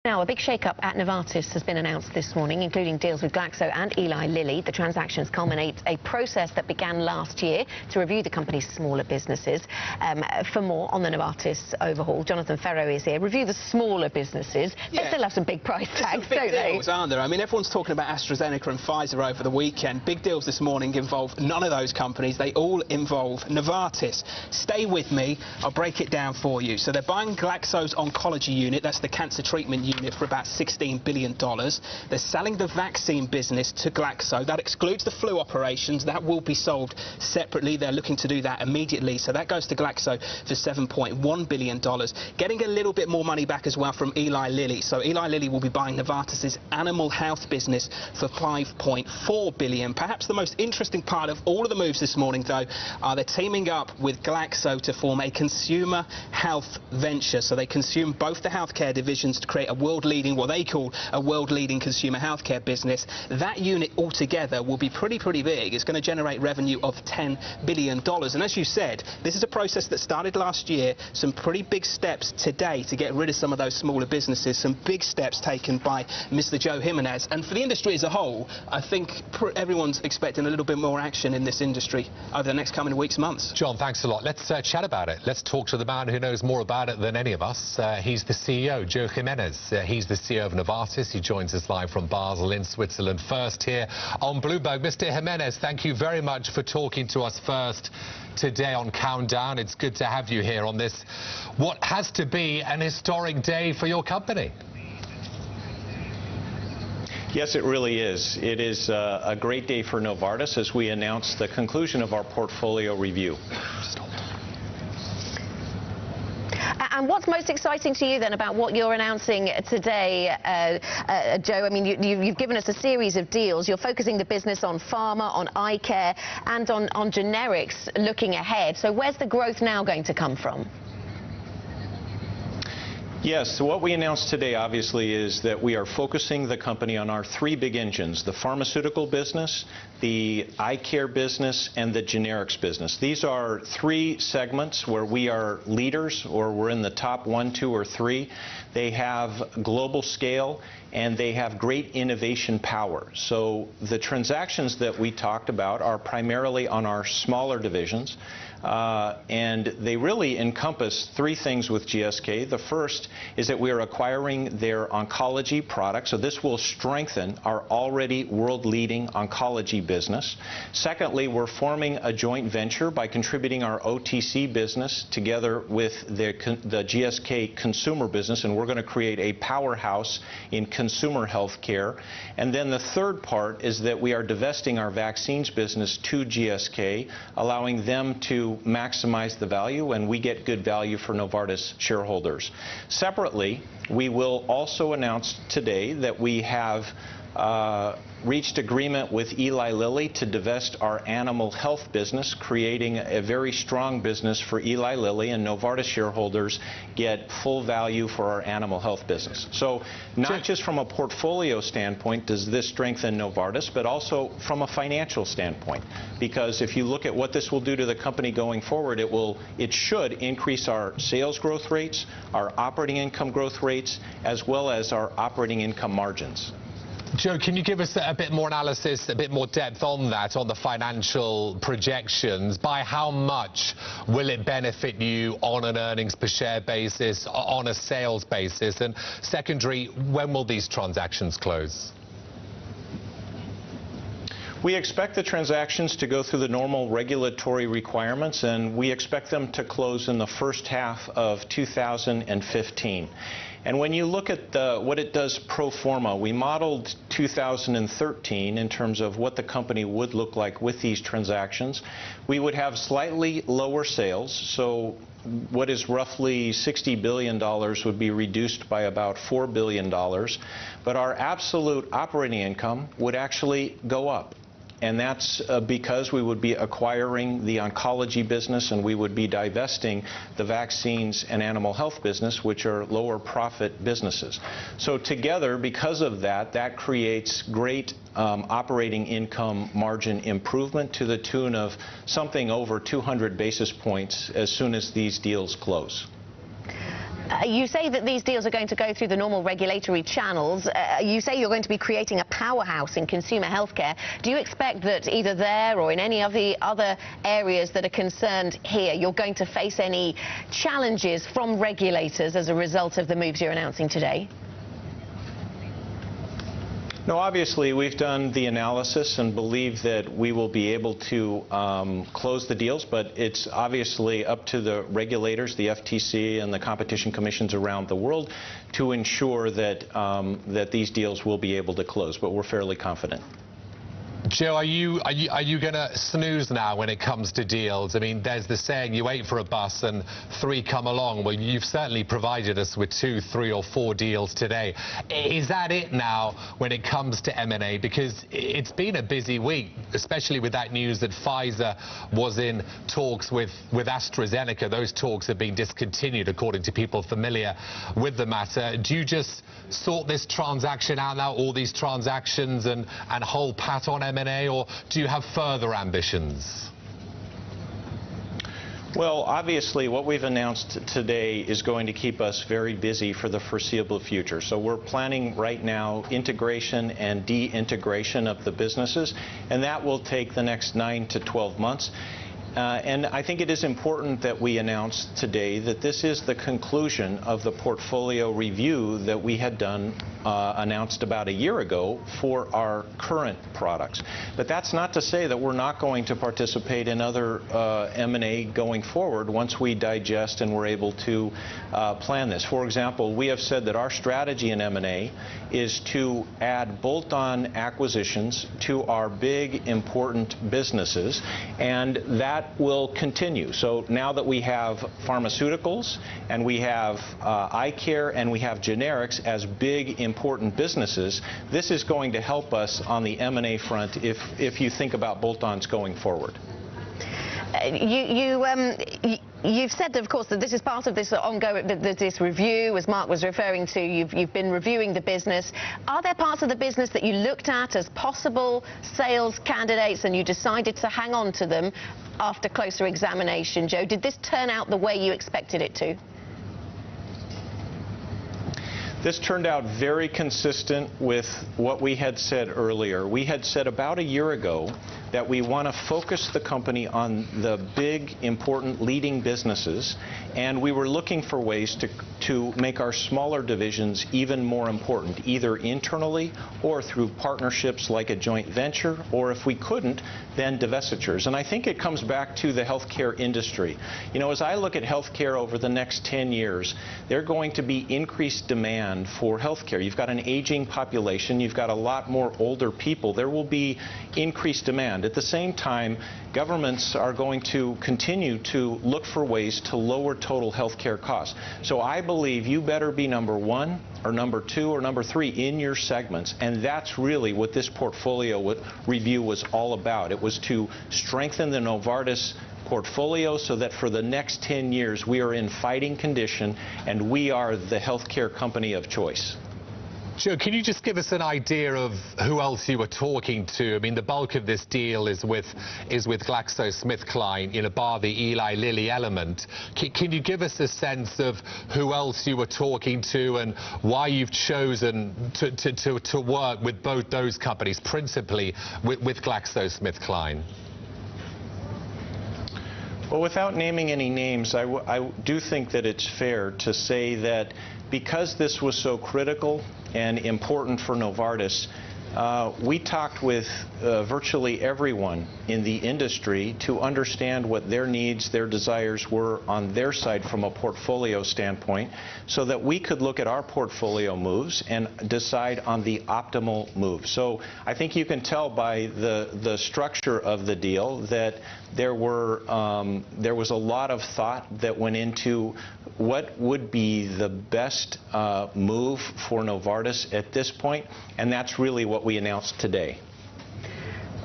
Now, a big shake-up at Novartis has been announced this morning, including deals with Glaxo and Eli Lilly. The transactions culminate a process that began last year to review the company's smaller businesses. For more on the Novartis overhaul, Jonathan Ferro is here. Review the smaller businesses. They still have some big price tags, don't they? Big deals, aren't there? I mean, everyone's talking about AstraZeneca and Pfizer over the weekend. Big deals this morning involve none of those companies. They all involve Novartis. Stay with me. I'll break it down for you. So they're buying Glaxo's oncology unit. That's the cancer treatment unit, for about $16 billion. They're selling the vaccine business to Glaxo. That excludes the flu operations. That will be sold separately. They're looking to do that immediately. So that goes to Glaxo for $7.1 billion. Getting a little bit more money back as well from Eli Lilly. So Eli Lilly will be buying Novartis' animal health business for $5.4 billion. Perhaps the most interesting part of all of the moves this morning, though, are they're teaming up with Glaxo to form a consumer health venture. So they consume both the healthcare divisions to create a world-leading, what they call a world-leading consumer healthcare business. That unit altogether will be pretty big. It's going to generate revenue of $10 billion. And as you said, this is a process that started last year. Some pretty big steps today to get rid of some of those smaller businesses. Some big steps taken by Mr. Joe Jimenez. And for the industry as a whole, I think everyone's expecting a little bit more action in this industry over the next coming weeks, months. John, thanks a lot. Let's chat about it. Let's talk to the man who knows more about it than any of us. He's the CEO, Joe Jimenez. He's the CEO of Novartis. He joins us live from Basel in Switzerland. First here on Bloomberg. Mr. Jimenez, thank you very much for talking to us first today on Countdown. It's good to have you here on this, what has to be an historic day for your company. Yes, it really is. It is a great day for Novartis as we announce the conclusion of our portfolio review. And what's most exciting to you then about what you're announcing today, Joe? I mean, you've given us a series of deals. You're focusing the business on pharma, on eye care, and on generics looking ahead. So where's the growth now going to come from? Yes, so what we announced today, obviously, is that we are focusing the company on our three big engines: the pharmaceutical business, the eye care business, and the generics business. These are three segments where we are leaders, or we're in the top 1, 2, or 3. They have global scale, and they have great innovation power. So the transactions that we talked about are primarily on our smaller divisions, and they really encompass three things with GSK. The first is that we are acquiring their oncology products, so this will strengthen our already world-leading oncology business. Secondly, we're forming a joint venture by contributing our OTC business together with the GSK consumer business, and we're going to create a powerhouse in consumer health care. And then the third part is that we are divesting our vaccines business to GSK, allowing them to maximize the value, and we get good value for Novartis shareholders. Separately, we will also announce today that we have reached agreement with Eli Lilly to divest our animal health business, creating a very strong business for Eli Lilly, and Novartis shareholders get full value for our animal health business. So not just from a portfolio standpoint does this strengthen Novartis, but also from a financial standpoint. Because if you look at what this will do to the company going forward, it should increase our sales growth rates, our operating income growth rates, as well as our operating income margins. Joe, can you give us a bit more analysis, a bit more depth on that, on the financial projections? By how much will it benefit you on an earnings per share basis, on a sales basis? And secondary, when will these transactions close? We expect the transactions to go through the normal regulatory requirements, and we expect them to close in the first half of 2015. And when you look at what it does pro forma, we modeled 2013 in terms of what the company would look like with these transactions. We would have slightly lower sales, so what is roughly $60 billion would be reduced by about $4 billion, but our absolute operating income would actually go up. And that's because we would be acquiring the oncology business, and we would be divesting the vaccines and animal health business, which are lower profit businesses. So together, because of that, that creates great operating income margin improvement to the tune of something over 200 basis points as soon as these deals close. You say that these deals are going to go through the normal regulatory channels. You say you're going to be creating a powerhouse in consumer healthcare. Do you expect that either there or in any of the other areas that are concerned here, you're going to face any challenges from regulators as a result of the moves you're announcing today? No, obviously, we've done the analysis and believe that we will be able to close the deals, but it's obviously up to the regulators, the FTC and the competition commissions around the world to ensure that, that these deals will be able to close, but we're fairly confident. Joe, are you going to snooze now when it comes to deals? I mean, there's the saying, you wait for a bus and 3 come along. Well, you've certainly provided us with 2, 3 or 4 deals today. Is that it now when it comes to M&A? Because it's been a busy week, especially with that news that Pfizer was in talks with AstraZeneca. Those talks have been discontinued, according to people familiar with the matter. Do you just sort this transaction out now, all these transactions, and hold pat on M&A, or do you have further ambitions? Well, obviously, what we've announced today is going to keep us very busy for the foreseeable future. So we're planning right now integration and de-integration of the businesses, and that will take the next 9 to 12 months. And I think it is important that we announce today that this is the conclusion of the portfolio review that we had done, announced about a year ago for our current products. But that's not to say that we're not going to participate in other M&A going forward once we digest and we're able to plan this. For example, we have said that our strategy in M&A is to add bolt-on acquisitions to our big, important businesses, and that will continue. So now that we have pharmaceuticals and we have eye care and we have generics as big, important businesses, this is going to help us on the M&A front if you think about bolt-ons going forward. You've said, of course, that this is part of this ongoing this review, as Mark was referring to. You've been reviewing the business. Are there parts of the business that you looked at as possible sales candidates and you decided to hang on to them after closer examination, Joe? Did this turn out the way you expected it to? This turned out very consistent with what we had said earlier. We had said about a year ago that we want to focus the company on the big, important, leading businesses, and we were looking for ways to make our smaller divisions even more important, either internally or through partnerships like a joint venture, or if we couldn't, then divestitures. And I think it comes back to the healthcare industry. You know, as I look at healthcare over the next 10 years, there's going to be increased demand for healthcare. You've got an aging population, you've got a lot more older people. There will be increased demand. At the same time, governments are going to continue to look for ways to lower total healthcare costs. So I believe you better be number 1 or number 2 or number 3 in your segments, and that's really what this portfolio review was all about. It was to strengthen the Novartis portfolio so that for the next 10 years we are in fighting condition and we are the healthcare company of choice. Joe, can you just give us an idea of who else you were talking to? I mean, the bulk of this deal is with GlaxoSmithKline, you know, bar the Eli Lilly element. Can you give us a sense of who else you were talking to and why you've chosen to work with both those companies, principally with GlaxoSmithKline? Well, without naming any names, I do think that it's fair to say that because this was so critical and important for Novartis, we talked with virtually everyone in the industry to understand what their needs, their desires were on their side from a portfolio standpoint, so that we could look at our portfolio moves and decide on the optimal move. So I think you can tell by the structure of the deal that there was a lot of thought that went into what would be the best move for Novartis at this point, and that's really what we announced today.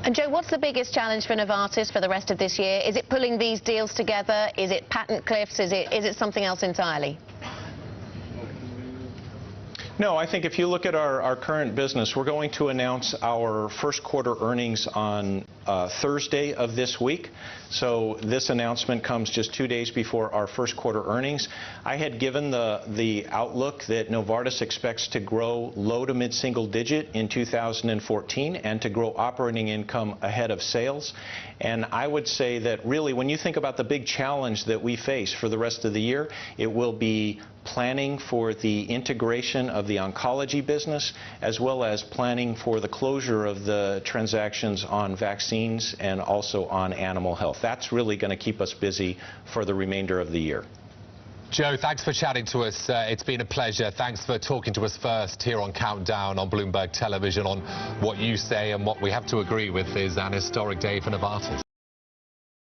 And Joe, what's the biggest challenge for Novartis for the rest of this year? Is it pulling these deals together? Is it patent cliffs? Is it something else entirely? No, I think if you look at our current business, we're going to announce our first quarter earnings on Thursday of this week. So this announcement comes just 2 days before our first quarter earnings. I had given the outlook that Novartis expects to grow low to mid-single digit in 2014 and to grow operating income ahead of sales. And I would say that really when you think about the big challenge that we face for the rest of the year, it will be planning for the integration of the oncology business, as well as planning for the closure of the transactions on vaccines and also on animal health. That's really going to keep us busy for the remainder of the year. Joe, thanks for chatting to us. It's been a pleasure. Thanks for talking to us first here on Countdown on Bloomberg Television on what you say and what we have to agree with is an historic day for Novartis.